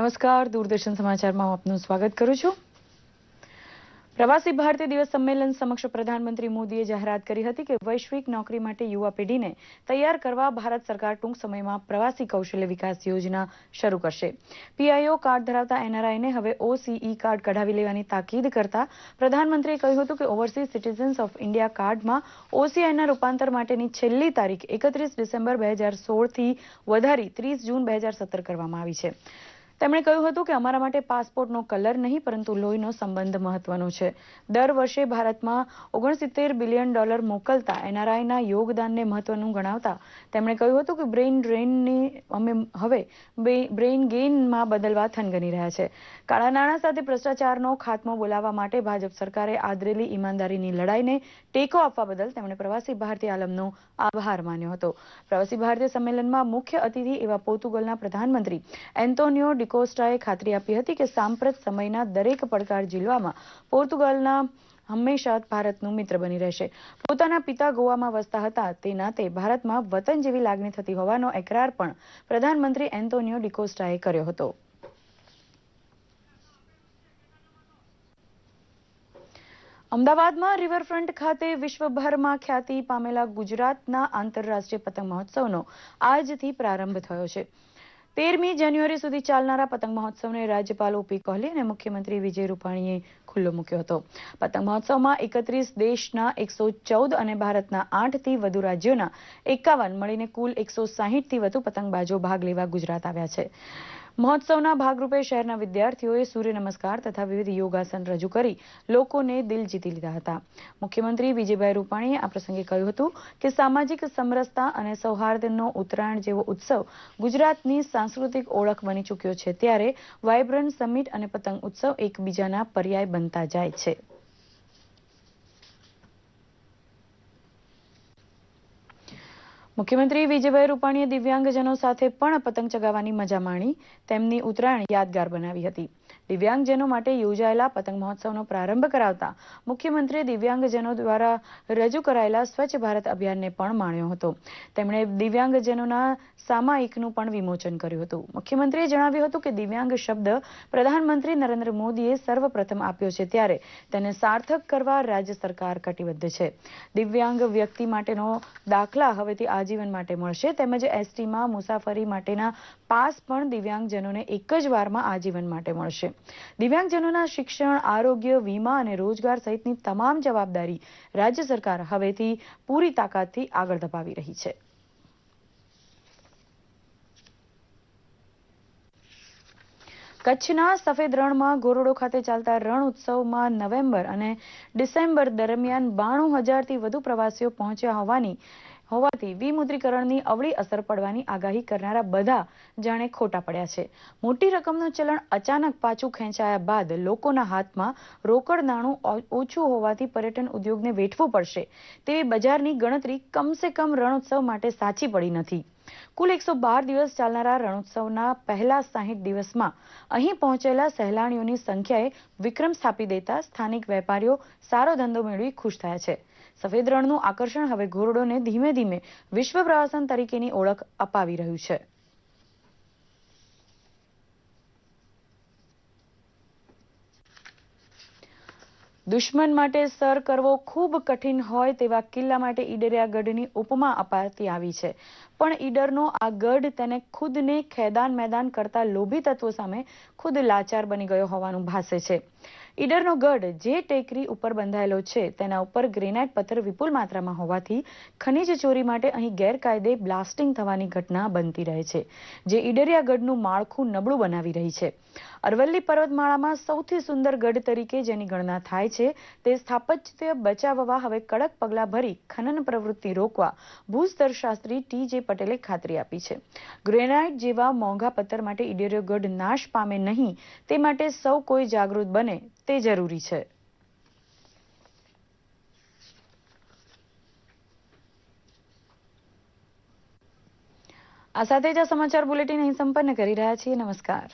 નમસ્કાર, દૂરદર્શન સમાચારમાં આપનું સ્વાગત કરું છું. પ્રવાસી ભારતીય દિવસ સંમેલન સમક્ષ પ્રધાનમંત્રી મોદીએ જાહેરાત કરી હતી કે વૈશ્વિક નોકરી માટે યુવા પેઢીને તૈયાર કરવા ભારત સરકાર ટૂંક સમયમાં પ્રવાસી કૌશલ્ય વિકાસ યોજના શરૂ કરશે. પીઆઈઓ કાર્ડ ધરાવતા એનઆરઆઈને હવે ઓસીઈ કાર્ડ કઢાવી લેવાની તાકીદ કરતા પ્રધાનમંત્રીએ કહ્યું હતું કે ઓવરસીઝ સિટીઝન્સ ઓફ ઇન્ડિયા કાર્ડમાં ઓસીઆઈના રૂપાંતર માટેની છેલ્લી તારીખ 31 ડિસેમ્બર 2016થી વધારી 30 જૂન 2017 કરવામાં આવી છે. તેમણે કહ્યું હતું કે અમારા માટે પાસપોર્ટનો કલર નહીં પરંતુ લોહીનો સંબંધ મહત્વનો છે. દર વર્ષે ભારતમાં $69 બિલિયન મોકલતા એનઆરઆઈના યોગદાનને મહત્વનું ગણાવતા તેમણે કહ્યું હતું કે બ્રેઇન ડ્રેઇનને અમે હવે બ્રેઇન ગેઇનમાં બદલવા થનગની રહ્યા છે. કાળા નાણાં સાથે ભ્રષ્ટાચારનો ખાત્મો બોલાવવા માટે ભાજપ સરકારે આદરેલી ઈમાનદારીની લડાઈને ટેકો આપવા બદલ તેમણે પ્રવાસી ભારતીય આલમનો આભાર માન્યો હતો. પ્રવાસી ભારતીય સંમેલનમાં મુખ્ય અતિથિ એવા પોર્ટુગલના પ્રધાનમંત્રી એન્ટોનિયો કોસ્ટાએ ખાતરી આપી હતી કે સાંપ્રત સમયના દરેક પડકાર ઝીલવામાં પોર્ટુગલના હંમેશા ભારતનું મિત્ર બની રહેશે. પોતાના પિતા ગોવામાં વસતા હતા તે નાતે ભારતમાં વતન જેવી લાગણી થતી હોવાનો એકરાર પણ પ્રધાનમંત્રી એન્ટોનિયો ડિકોસ્ટાએ કર્યો હતો. અમદાવાદમાં રિવરફ્રન્ટ ખાતે વિશ્વભરમાં ખ્યાતિ પામેલા ગુજરાતના આંતરરાષ્ટ્રીય પતંગ મહોત્સવનો આજથી પ્રારંભ થયો છે. 13મી જાન્યુઆરી સુધી ચાલનારા પતંગ મહોત્સવને રાજ્યપાલ ઓપી કોહલી અને મુખ્યમંત્રી વિજય રૂપાણીએ ખુલ્લો મૂક્યો હતો. પતંગ મહોત્સવમાં 31 દેશના 114 અને ભારતના 8થી વધુ રાજ્યોના 51 મળીને કુલ 160થી વધુ પતંગબાજો ભાગ લેવા ગુજરાત આવ્યા છે. મહોત્સવના ભાગરૂપે શહેરના વિદ્યાર્થીઓએ સૂર્ય નમસ્કાર તથા વિવિધ યોગાસન રજૂ કરી લોકોને દિલ જીતી લીધા હતા. મુખ્યમંત્રી વિજયભાઈ રૂપાણીએ આ પ્રસંગે કહ્યું હતું કે સામાજિક સમરસતા અને સૌહાર્દનો ઉત્તરાયણ જેવો ઉત્સવ ગુજરાતની સાંસ્કૃતિક ઓળખ બની ચૂક્યો છે ત્યારે વાઇબ્રન્ટ સમિટ અને પતંગ ઉત્સવ એકબીજાના પર્યાય બનતા જાય છે. મુખ્યમંત્રી વિજયભાઈ રૂપાણીએ દિવ્યાંગજનો સાથે પણ પતંગ ચગાવવાની મજા માણી તેમની ઉત્તરાયણ યાદગાર બનાવી હતી. દિવ્યાંગજનો માટે યોજાયેલા પતંગ મહોત્સવનો પ્રારંભ કરાવતા મુખ્યમંત્રીએ દિવ્યાંગજનો દ્વારા રજૂ કરાયેલા સ્વચ્છ ભારત અભિયાનને પણ માણ્યો હતો. તેમણે દિવ્યાંગજનોના સામાયિકનું પણ વિમોચન કર્યું હતું. મુખ્યમંત્રીએ જણાવ્યું હતું કે દિવ્યાંગ શબ્દ પ્રધાનમંત્રી નરેન્દ્ર મોદીએ સર્વપ્રથમ આપ્યો છે ત્યારે તેને સાર્થક કરવા રાજ્ય સરકાર કટિબદ્ધ છે. દિવ્યાંગ વ્યક્તિ માટેનો દાખલા હવેથી આજીવન માટે મળશે તેમજ એસટીમાં મુસાફરી માટેના પાસ પણ દિવ્યાંગજનોને એક જ વારમાં આજીવન માટે મળશે. દિવ્યાંગજનોના શિક્ષણ, આરોગ્ય, વીમા અને રોજગાર સહિતની તમામ જવાબદારી રાજ્ય સરકાર હવેથી પૂરી તાકાતથી આગળ ધપાવી રહી છે. કચ્છના સફેદ રણમાં ઘોરડો ખાતે ચાલતા રણ ઉત્સવમાં નવેમ્બર અને ડિસેમ્બર દરમિયાન 92,000થી વધુ પ્રવાસીઓ પહોંચ્યા હોવાથી વિમુદ્રીકરણની અવળી અસર પડવાની આગાહી કરનારા બધા જાણે ખોટા પડ્યા છે. મોટી રકમનું ચલણ અચાનક પાછું ખેંચાયા બાદ લોકોના હાથમાં રોકડ નાણું ઓછું હોવાથી પર્યટન ઉદ્યોગને વેઠવું પડશે તેવી બજારની ગણતરી કમસે કમ રણોત્સવ માટે સાચી પડી નથી. કુલ 112 દિવસ ચાલનારા રણોત્સવના પહેલા 60 દિવસમાં અહીં પહોંચેલા સહેલાણીઓની સંખ્યાએ વિક્રમ સ્થાપી દેતા સ્થાનિક વેપારીઓ સારો ધંધો મેળવી ખુશ થયા છે. સફેદ રણનું આકર્ષણ હવે ઘોરડોને ધીમે ધીમે વિશ્વ પ્રવાસન તરીકેની ઓળખ અપાવી રહ્યું છે. દુશ્મન માટે સર કરવો ખૂબ કઠિન હોય તેવા કિલ્લા માટે ઈડરિયા ગઢની ઉપમા અપાતી આવી છે. પણ ઈડરનો આ ગઢ તેને ખુદને ખેદાન મેદાન કરતા લોભી તત્વો સામે ખુદ લાચાર બની ગયો હોવાનું ભાસે છે. ઈડરનો ગઢ જે ટેકરી ઉપર બંધાયેલો છે તેના ઉપર ગ્રેનાઇટ પથ્થર વિપુલ માત્રામાં હોવાથી ખનીજ ચોરી માટે અહીં ગેરકાયદે બ્લાસ્ટિંગ થવાની ઘટના બનતી રહે છે જે ઈડરિયા ગઢનું માળખું નબળું બનાવી રહી છે. અરવલ્લી પર્વતમાળામાં સૌથી સુંદર ગઢ તરીકે જેની ગણના થાય છે તે સ્થાપત્ય બચાવવા હવે કડક પગલાં ભરી ખનન પ્રવૃત્તિ રોકવા ભૂસ્તરશાસ્ત્રી ટી.જે. પટેલે ખાતરી આપી છે. ગ્રેનાઇટ જેવા મોંઘા પથ્થર માટે ઈડરિયો ગઢ નાશ પામે નહીં તે માટે સૌ કોઈ જાગૃત બને તે જરૂરી છે. આ સાથે જ આ સમાચાર બુલેટિન અહીં સંપન્ન કરી રહ્યા છીએ. નમસ્કાર.